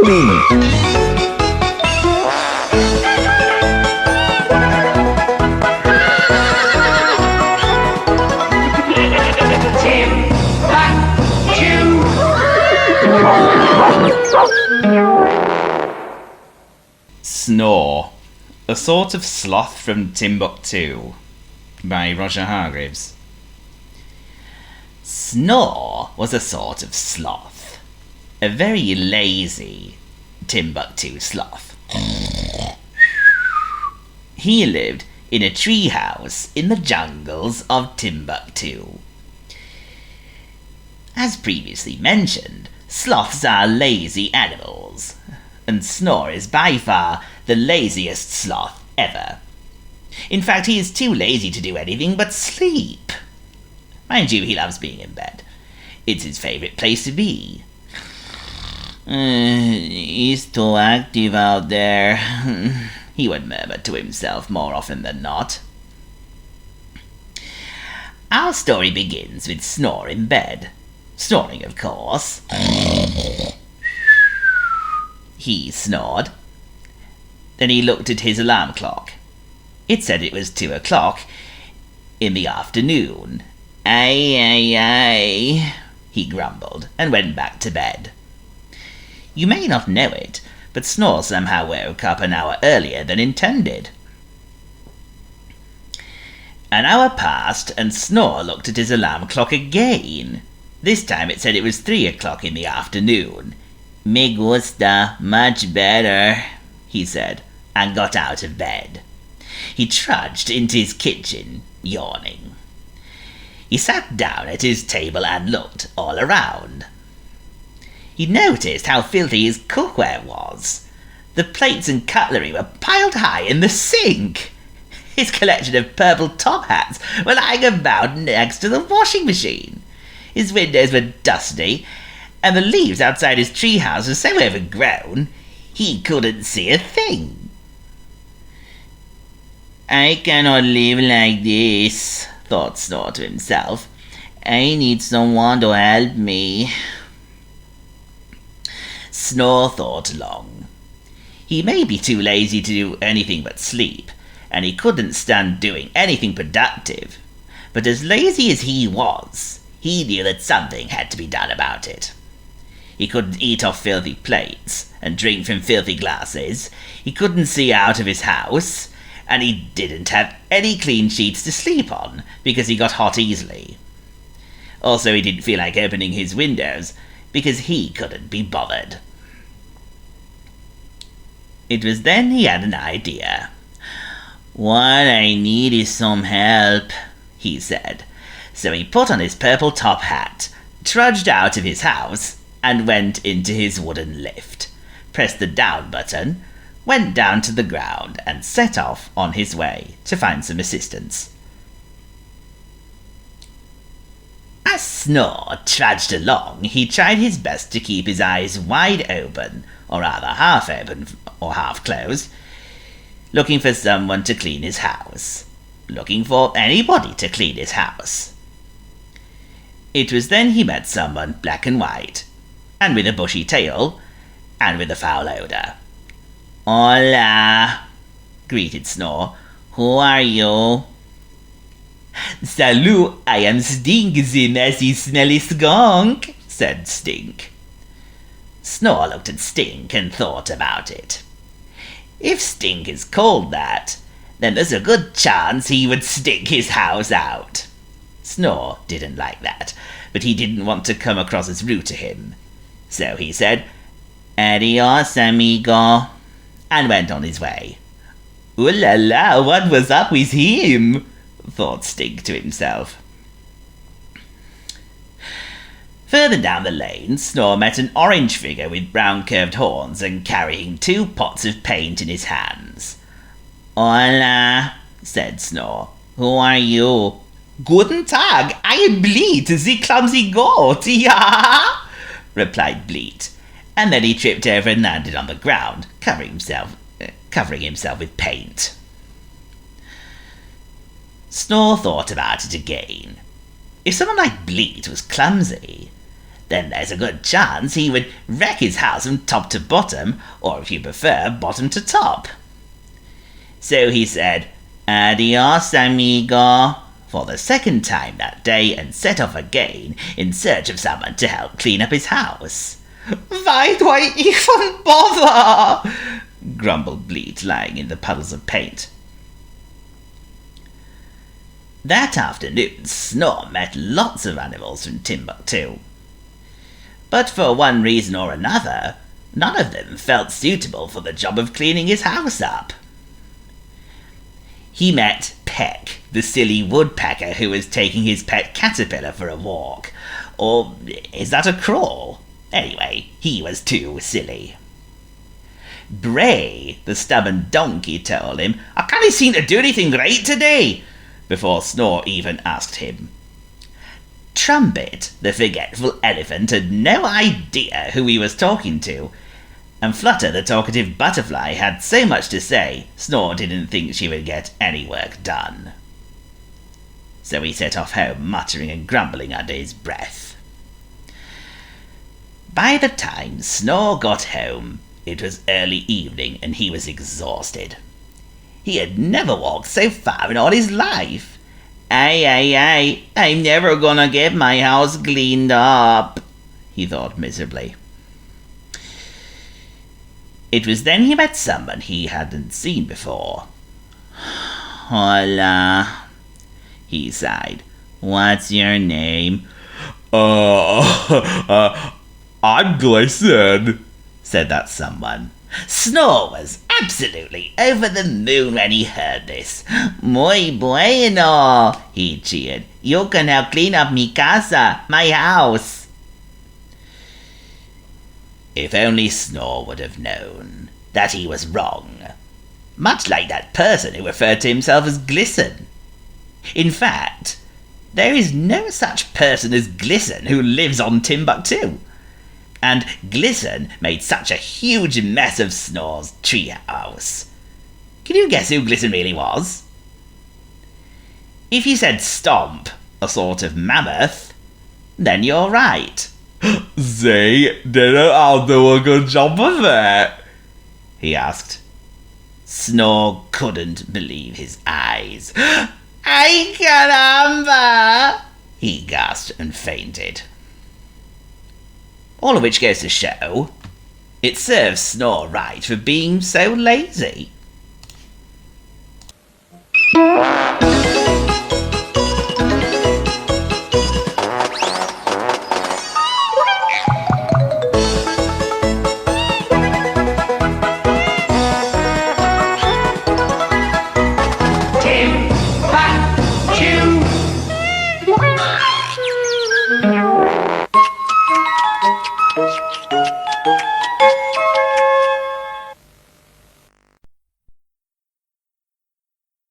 me! Snore, a sort of sloth from Timbuctoo, by Roger Hargreaves. Snore was a sort of sloth, a very lazy Timbuctoo sloth. He lived in a tree house in the jungles of Timbuctoo. As previously mentioned, sloths are lazy animals, and Snore is by far the laziest sloth ever. In fact, he is too lazy to do anything but sleep. Mind you, he loves being in bed. It's his favourite place to be. He's too active out there, he would murmur to himself more often than not. Our story begins with Snore in bed. Snoring, of course. He snored. Then he looked at his alarm clock. It said it was 2 o'clock in the afternoon. Aye, he grumbled, and went back to bed. You may not know it, but Snore somehow woke up an hour earlier than intended. An hour passed, and Snore looked at his alarm clock again. This time it said it was 3 o'clock in the afternoon. Me gusta, much better, he said, and got out of bed. He trudged into his kitchen, yawning. He sat down at his table and looked all around. He noticed how filthy his cookware was. The plates and cutlery were piled high in the sink. His collection of purple top hats were lying about next to the washing machine. His windows were dusty, and the leaves outside his treehouse were so overgrown he couldn't see a thing. I cannot live like this, thought Snore to himself. I need someone to help me. Snore thought long. He may be too lazy to do anything but sleep, and he couldn't stand doing anything productive. But as lazy as he was, he knew that something had to be done about it. He couldn't eat off filthy plates and drink from filthy glasses. He couldn't see out of his house, and he didn't have any clean sheets to sleep on because he got hot easily. Also, he didn't feel like opening his windows because he couldn't be bothered. It was then he had an idea. What I need is some help, he said. So he put on his purple top hat, trudged out of his house, and went into his wooden lift, pressed the down button, went down to the ground, and set off on his way to find some assistance. As Snore trudged along, he tried his best to keep his eyes wide open, or rather half open or half closed, looking for someone to clean his house, looking for anybody to clean his house. It was then he met someone black and white, and with a bushy tail, and with a foul odour. Hola, greeted Snore. Who are you? Salut, I am Stink, the messy, smelly skunk, said Stink. Snore looked at Stink and thought about it. If Stink is called that, then there's a good chance he would stink his house out. Snore didn't like that, but he didn't want to come across as rude to him. So he said, Adios, amigo, and went on his way. Ooh la la, what was up with him? Thought Stink to himself. Further down the lane, Snore met an orange figure with brown curved horns and carrying 2 pots of paint in his hands. Hola, said Snore. Who are you? Guten Tag, I am Bleat, the clumsy goat, yeah, replied Bleat, and then he tripped over and landed on the ground, covering himself with paint. Snore thought about it again. If someone like Bleat was clumsy, then there's a good chance he would wreck his house from top to bottom, or if you prefer, bottom to top. So he said, "Adios, amigo," for the second time that day, and set off again in search of someone to help clean up his house. "Why do I even bother?" grumbled Bleat, lying in the puddles of paint. That afternoon, Snore met lots of animals from Timbuctoo. But for one reason or another, none of them felt suitable for the job of cleaning his house up. He met Peck, the silly woodpecker who was taking his pet caterpillar for a walk. Or is that a crawl? Anyway, he was too silly. Bray, the stubborn donkey, told him, "I can't seem to do anything right today," before Snore even asked him. Trumpet, the forgetful elephant, had no idea who he was talking to, and Flutter, the talkative butterfly, had so much to say, Snore didn't think she would get any work done. So he set off home, muttering and grumbling under his breath. By the time Snore got home, it was early evening and he was exhausted. He had never walked so far in all his life. Aye, I'm never gonna get my house cleaned up," he thought miserably. It was then he met someone he hadn't seen before. "Hola," he sighed. "What's your name?" I'm Glisten," said that someone. Snore was absolutely over the moon when he heard this. "Muy bueno," he cheered. "You can help clean up mi casa, my house." If only Snore would have known that he was wrong, much like that person who referred to himself as Glisten. In fact, there is no such person as Glisten who lives on Timbuctoo. And Glisten made such a huge mess of Snore's treehouse. Can you guess who Glisten really was? If you said Stomp, a sort of mammoth, then you're right. "They didn't do a good job of it?" he asked. Snore couldn't believe his eyes. "Ay caramba!" he gasped and fainted. All of which goes to show, it serves Snore right for being so lazy.